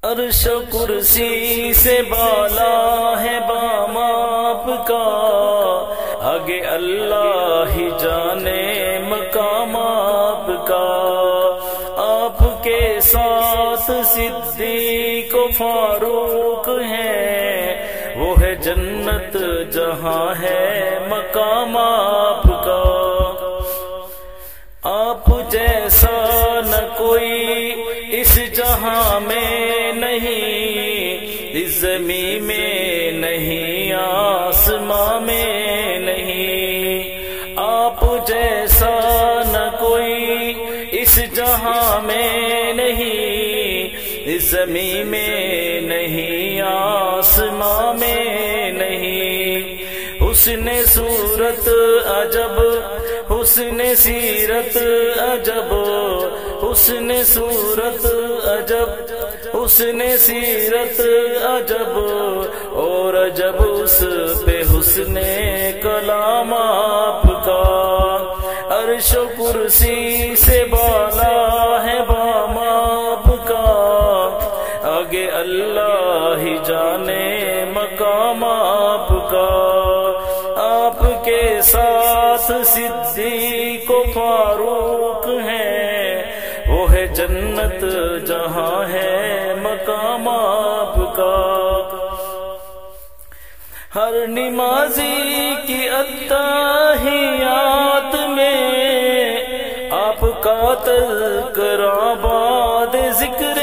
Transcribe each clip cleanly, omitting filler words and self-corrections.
عرش و کرسی سے بالا ہے بام آپ کا، آگے اللہ ہی جانے مقام آپ کا۔ آپ کے ساتھ صدیق و فاروق ہیں، وہ ہے جنت جہاں ہے مقام آپ کا۔ آپ جیسا نہ کوئی اس جہاں میں نہیں، اس زمین میں نہیں، آسماں میں نہیں۔ آپ جیسا نہ کوئی اس جہاں میں نہیں، اس زمین میں نہیں، آسماں میں نہیں۔ حسن صورت عجب، حسن سیرت عجب، حسن صورت عجب، حسن سیرت عجب، اور عجب اس پہ حسن کلام آپ کا۔ عرش و کرسی سے بالا ہے بام آپ کا، آگے اللہ ہی جانے مقام آپ کا۔ آپ کے ساتھ صدیق و فاروق ہیں، وہ ہے جنت جہاں ہے مقام آپ کا۔ ہر نمازی کی اتحیات میں آپ کا تذکرہ بعد ذکر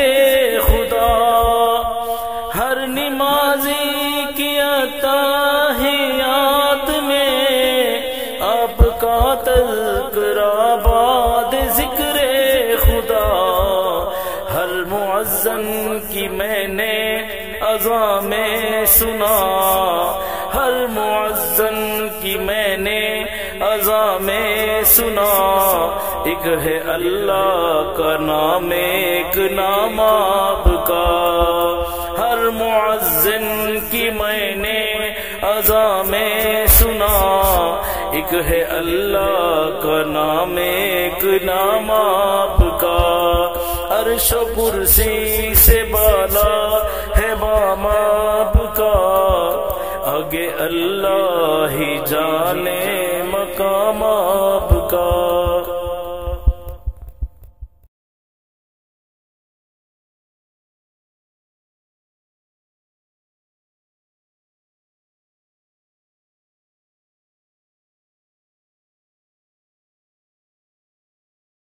خدا۔ ہر نمازی کی اتحیات میں آپ کا تذکرہ بعد ذکر خدا۔ ہر مؤذن کی میں نے اذان میں سنا، ہر مؤذن کی میں نے اذان میں سنا۔ ایک ہے اللہ کا نام، ایک نام آپ کا۔ ہر مؤذن کی میں نے اذان میں سنا، ایک ہے اللہ کا نام، ایک نام آپ کا۔ عرش و کرسی سے بالا ہے بام آپ کا، آگے اللہ ہی جانے مقام آپ